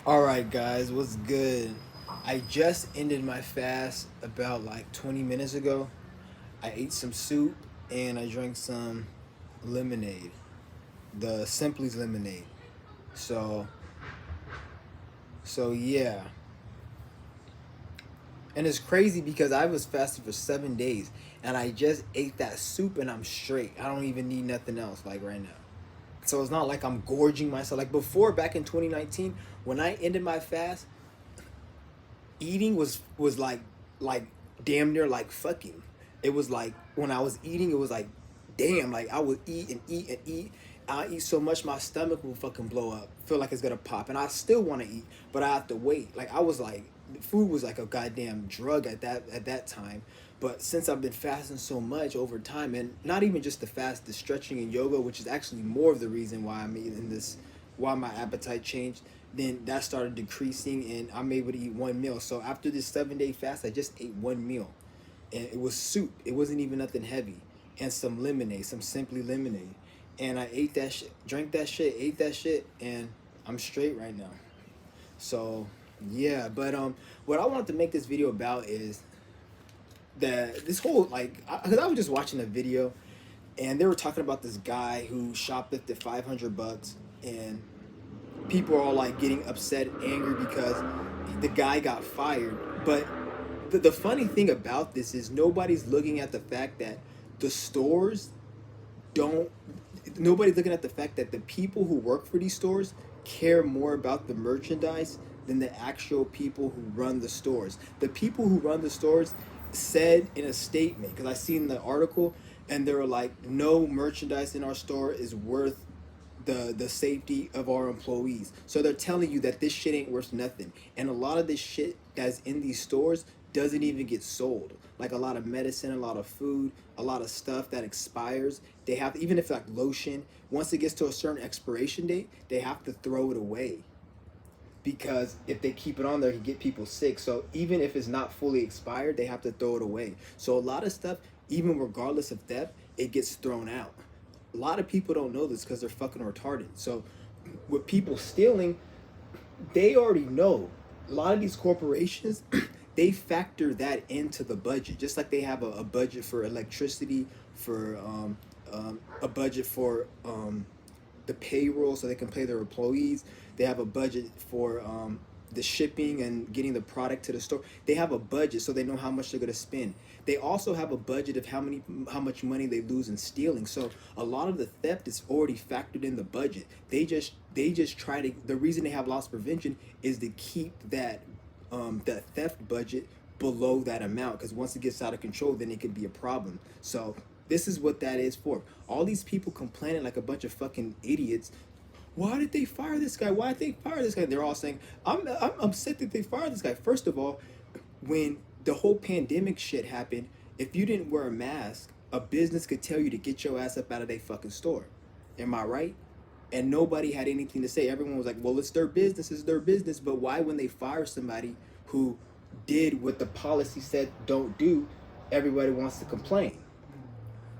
Alright guys, what's good? I just ended my fast about like 20 minutes ago. I ate some soup and I drank some lemonade. The Simply's lemonade. So so yeah. And it's crazy because I was fasting for 7 days and I just ate that soup and I'm straight. I don't even need nothing else like right now. So it's not like I'm gorging myself. Like before back in 2019, when I ended my fast, eating was like damn near like fucking. It was like when I was eating, it was like damn, like I would eat and eat and eat. I eat so much my stomach will fucking blow up. Feel like it's gonna pop, and I still want to eat, but I have to wait. Like I was like, food was like a goddamn drug at that time. But since I've been fasting so much over time, and not even just the fast, the stretching and yoga, which is actually more of the reason why I'm eating this, why my appetite changed, then that started decreasing and I'm able to eat one meal. So after this 7 day fast, I just ate one meal. And it was soup. It wasn't even nothing heavy. And some lemonade, some Simply lemonade. And I ate that shit, drank that shit, ate that shit, and I'm straight right now. So yeah, but what I wanted to make this video about is that this whole like, because I was just watching a video and they were talking about this guy who shoplifted 500 bucks, and people are all like getting upset, angry because the guy got fired. But the funny thing about this is nobody's looking at the fact that the stores don't. Nobody's looking at the fact that the people who work for these stores care more about the merchandise than the actual people who run the stores. The people who run the stores said in a statement, because I seen the article, and they were like, no merchandise in our store is worth the safety of our employees. So they're telling you that this shit ain't worth nothing. And a lot of this shit that's in these stores doesn't even get sold. Like a lot of medicine, a lot of food, a lot of stuff that expires. They have, even if like lotion, once it gets to a certain expiration date, they have to throw it away, because if they keep it on there, it can get people sick. So even if it's not fully expired, they have to throw it away. So a lot of stuff, even regardless of theft, it gets thrown out. A lot of people don't know this because they're fucking retarded. So with people stealing, they already know. A lot of these corporations, they factor that into the budget, just like they have a budget for electricity, for a budget for the payroll so they can pay their employees. They have a budget for the shipping and getting the product to the store. They have a budget so they know how much they're going to spend. They also have a budget of how much money they lose in stealing. So a lot of the theft is already factored in the budget. They just try to. The reason they have loss prevention is to keep that theft budget below that amount, because once it gets out of control, then it could be a problem. So this is what that is for. All these people complaining like a bunch of fucking idiots. Why did they fire this guy? Why did they fire this guy? They're all saying, I'm upset that they fired this guy. First of all, when the whole pandemic shit happened, if you didn't wear a mask, a business could tell you to get your ass up out of their fucking store. Am I right? And nobody had anything to say. Everyone was like, well, it's their business, it's their business. But why, when they fire somebody who did what the policy said don't do, everybody wants to complain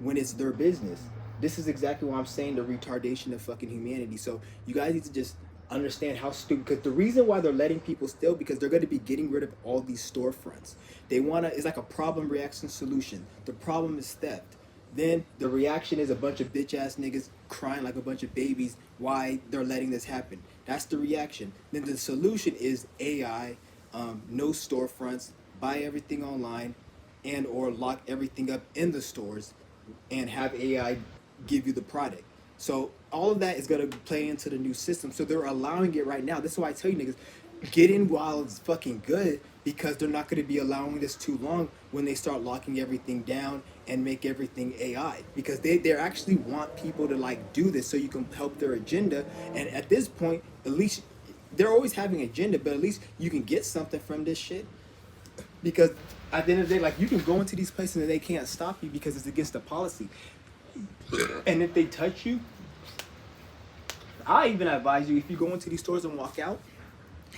when it's their business? This is exactly why I'm saying the retardation of fucking humanity. So you guys need to just understand how stupid. Because the reason why they're letting people steal, because they're going to be getting rid of all these storefronts. They want to. It's like a problem reaction solution. The problem is theft. Then the reaction is a bunch of bitch ass niggas crying like a bunch of babies why they're letting this happen. That's the reaction. Then the solution is AI, no storefronts, buy everything online, and or lock everything up in the stores and have AI give you the product. So all of that is gonna play into the new system. So they're allowing it right now. This is why I tell you niggas, get in while it's fucking good, because they're not gonna be allowing this too long when they start locking everything down and make everything AI. Because they actually want people to like do this so you can help their agenda. And at this point, at least they're always having an agenda, but at least you can get something from this shit. Because at the end of the day, like, you can go into these places and they can't stop you because it's against the policy. And if they touch you, I even advise you, if you go into these stores and walk out,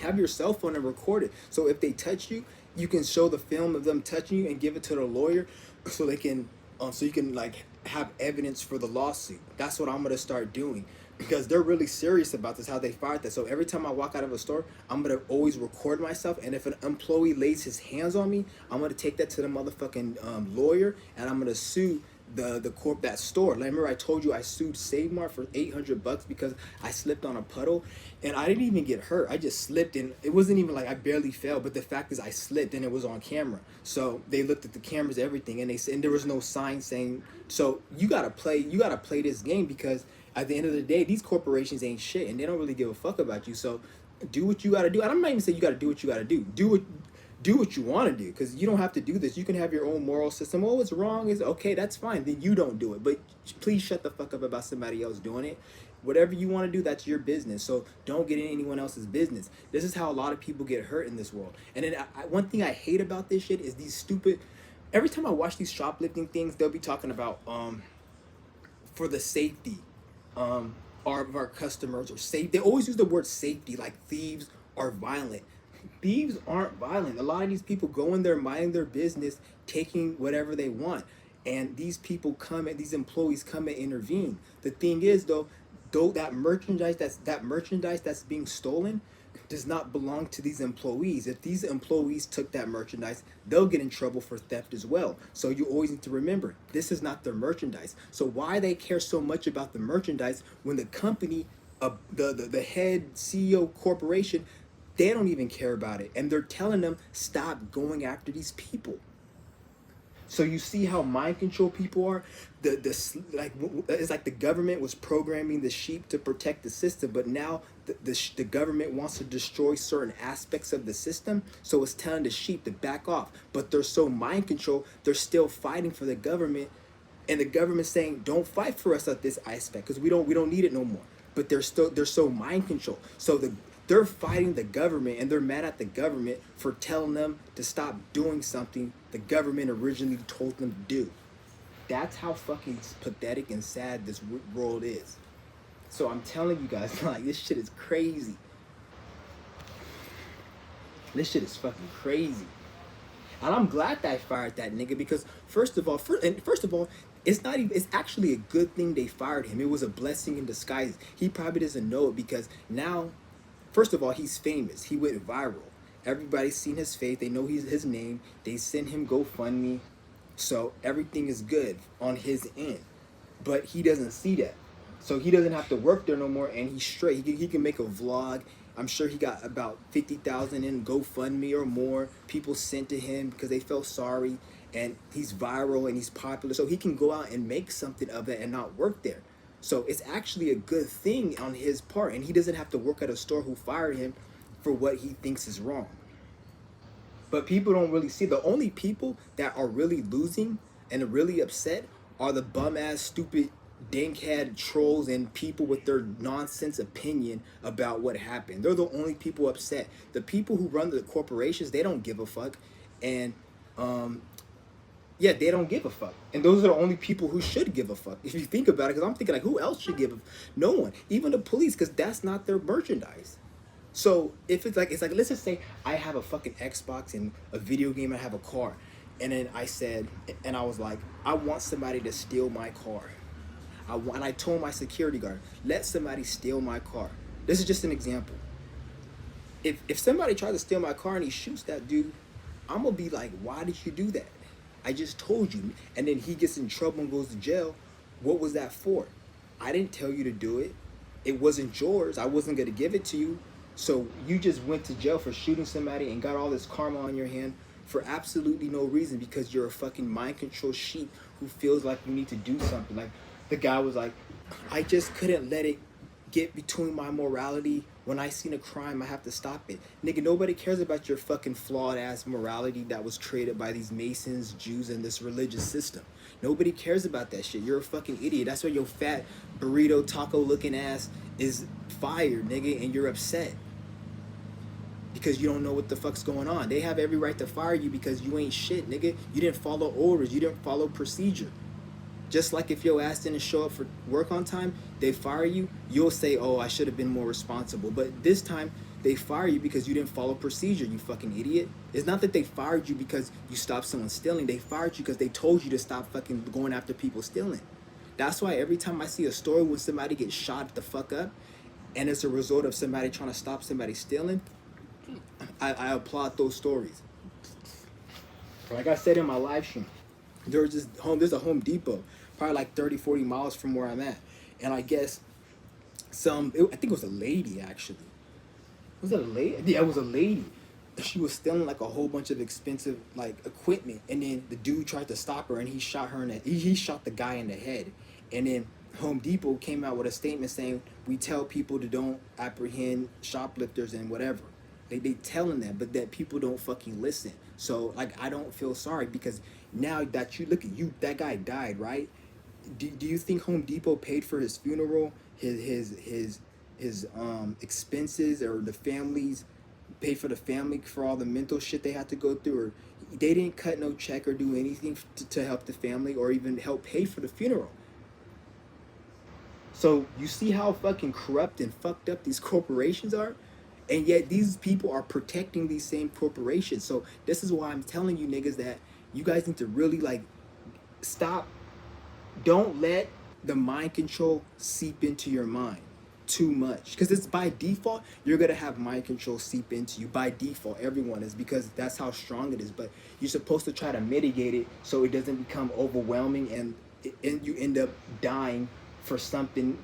have your cell phone and record it. So if they touch you, you can show the film of them touching you and give it to the lawyer, so they can, so you can like have evidence for the lawsuit. That's what I'm gonna start doing. because they're really serious about this, how they fired that. So every time I walk out of a store, I'm gonna always record myself, and if an employee lays his hands on me, I'm gonna take that to the motherfucking lawyer, and I'm gonna sue the corp, that store. Like, remember I told you I sued Save Mart for $800 because I slipped on a puddle, and I didn't even get hurt. I just slipped, and it wasn't even like I barely fell. But the fact is, I slipped, and it was on camera. So they looked at the cameras, everything, and they said, and there was no sign saying. So you gotta play this game, because at the end of the day, these corporations ain't shit, and they don't really give a fuck about you. So do what you gotta do. And I'm not even saying you gotta do what you gotta do. Do what you want to do, because you don't have to do this. You can have your own moral system. Oh, it's wrong. Is okay. That's fine. Then you don't do it. But please shut the fuck up about somebody else doing it. Whatever you want to do, that's your business. So don't get in anyone else's business. This is how a lot of people get hurt in this world. And then one thing I hate about this shit is these stupid. Every time I watch these shoplifting things, they'll be talking about for the safety of our customers, or safe. They always use the word safety, like thieves are violent. Thieves aren't violent. A lot of these people go in there minding their business, taking whatever they want, and these people come and these employees come and intervene. The thing is, though that merchandise that's being stolen does not belong to these employees. If these employees took that merchandise, they'll get in trouble for theft as well. So you always need to remember, this is not their merchandise. So why they care so much about the merchandise when the company, the head CEO corporation, they don't even care about it, and they're telling them stop going after these people. So you see how mind control people are. Like, it's like the government was programming the sheep to protect the system, but now the government wants to destroy certain aspects of the system. So it's telling the sheep to back off, but they're so mind control, they're still fighting for the government, and the government's saying don't fight for us at this aspect because we don't need it no more. But they're so mind control. So they're fighting the government, and they're mad at the government for telling them to stop doing something the government originally told them to do. That's how fucking pathetic and sad this world is. So I'm telling you guys, like, this shit is crazy. This shit is fucking crazy. And I'm glad that I fired that nigga, because first of all, it's not even, it's actually a good thing they fired him. It was a blessing in disguise. He probably doesn't know it, because now, first of all, he's famous. He went viral. Everybody's seen his face. They know his name. They send him GoFundMe. So everything is good on his end. But he doesn't see that. So he doesn't have to work there no more, and he's straight. He can make a vlog. I'm sure he got about 50,000 in GoFundMe or more. People sent to him because they felt sorry. And he's viral and he's popular. So he can go out and make something of it and not work there. So it's actually a good thing on his part, and he doesn't have to work at a store who fired him for what he thinks is wrong. But people don't really see. The only people that are really losing and are really upset are the bum ass, stupid, dinkhead trolls and people with their nonsense opinion about what happened. They're the only people upset. The people who run the corporations, they don't give a fuck, and yeah, they don't give a fuck. And those are the only people who should give a fuck. If you think about it, because I'm thinking, like, who else should give a no one, even the police, because that's not their merchandise. So if it's like, let's just say I have a fucking Xbox and a video game, I have a car, and then I said, and I was like, I want somebody to steal my car. And I told my security guard, let somebody steal my car. This is just an example. If somebody tries to steal my car and he shoots that dude, I'm gonna be like, why did you do that? I just told you. And then he gets in trouble and goes to jail. What was that for? I didn't tell you to do it. It wasn't yours. I wasn't gonna give it to you. So you just went to jail for shooting somebody and got all this karma on your hand for absolutely no reason, because you're a fucking mind control sheep who feels like you need to do something. Like, the guy was like, I just couldn't let it get between my morality. When I seen a crime, I have to stop it. Nigga, nobody cares about your fucking flawed ass morality that was created by these Masons, Jews, and this religious system. Nobody cares about that shit. You're a fucking idiot. That's why your fat burrito taco looking ass is fired, nigga, and you're upset because you don't know what the fuck's going on. They have every right to fire you because you ain't shit, nigga. You didn't follow orders. You didn't follow procedure. Just like if your ass didn't show up for work on time, they fire you, you'll say, oh, I should have been more responsible. But this time, they fire you because you didn't follow procedure, you fucking idiot. It's not that they fired you because you stopped someone stealing. They fired you because they told you to stop fucking going after people stealing. That's why every time I see a story when somebody gets shot the fuck up, and it's a result of somebody trying to stop somebody stealing, I applaud those stories. Like I said in my live stream, there's a Home Depot, probably like 30, 40 miles from where I'm at. And I guess I think it was a lady actually. Was it a lady? Yeah, it was a lady. She was stealing like a whole bunch of expensive like equipment, and then the dude tried to stop her, and he shot her in the he shot the guy in the head. And then Home Depot came out with a statement saying we tell people to don't apprehend shoplifters and whatever. They telling them, but that people don't fucking listen. So like I don't feel sorry because now that you look at you, that guy died, right? Do you think Home Depot paid for his funeral, his expenses, or the families paid for the family for all the mental shit they had to go through, or they didn't cut no check or do anything to help the family or even help pay for the funeral? So you see how fucking corrupt and fucked up these corporations are? And yet these people are protecting these same corporations. So this is why I'm telling you niggas that you guys need to really like stop. Don't let the mind control seep into your mind too much, because it's by default you're gonna have mind control seep into you by default. Everyone is, because that's how strong it is. But you're supposed to try to mitigate it so it doesn't become overwhelming, and you end up dying for something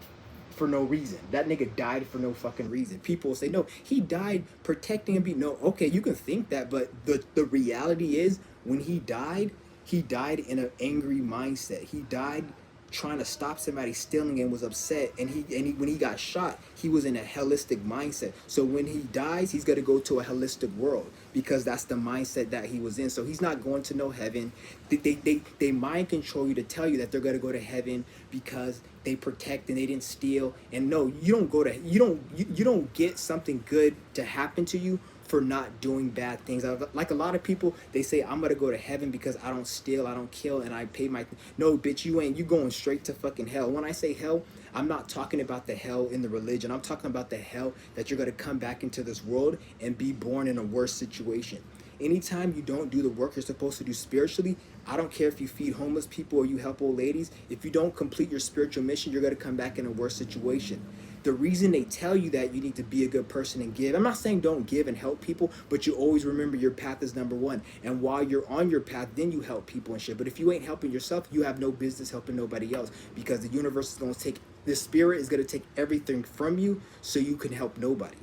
for no reason. That nigga died for no fucking reason. People say no, he died protecting and be no. Okay, you can think that, but the reality is when he died in an angry mindset. He died trying to stop somebody stealing and was upset, and he when he got shot, he was in a hellistic mindset. So when he dies, he's gonna go to a holistic world because that's the mindset that he was in. So he's not going to no heaven. They mind control you to tell you that they're gonna go to heaven because they protect and they didn't steal. And no, you don't go to you don't get something good to happen to you for not doing bad things. Like a lot of people, they say I'm gonna go to heaven because I don't steal, I don't kill, and I pay my. No, bitch, you ain't. You going straight to fucking hell. When I say hell, I'm not talking about the hell in the religion. I'm talking about the hell that you're gonna come back into this world and be born in a worse situation. Anytime you don't do the work you're supposed to do spiritually, I don't care if you feed homeless people or you help old ladies. If you don't complete your spiritual mission, you're gonna come back in a worse situation. The reason they tell you that you need to be a good person and give, I'm not saying don't give and help people, but you always remember your path is number one. And while you're on your path, then you help people and shit. But if you ain't helping yourself, you have no business helping nobody else, because the universe is going to take, the spirit is going to take everything from you so you can help nobody.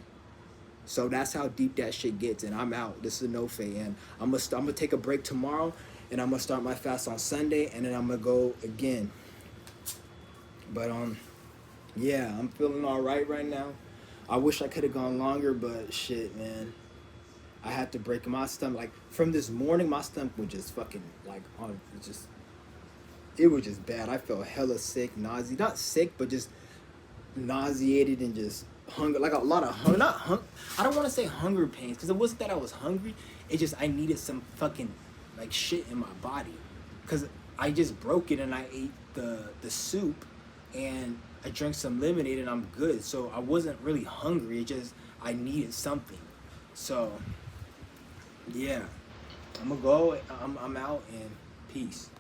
So that's how deep that shit gets. And I'm out. This is No Fay, and I'm gonna take a break tomorrow, and I'm gonna start my fast on Sunday, and then I'm gonna go again. But yeah, I'm feeling all right now. I wish I could have gone longer, but shit, man. I had to break my stomach. Like from this morning, my stomach was just fucking like on. It was just bad. I felt hella sick, not sick, but just nauseated and just hunger, like a lot of hunger. Not I don't want to say hunger pains, because it wasn't that I was hungry. It just I needed some fucking like shit in my body, because I just broke it and I ate the soup, and I drank some lemonade and I'm good. So I wasn't really hungry. It just I needed something. So yeah, I'm gonna go. I'm out, and peace.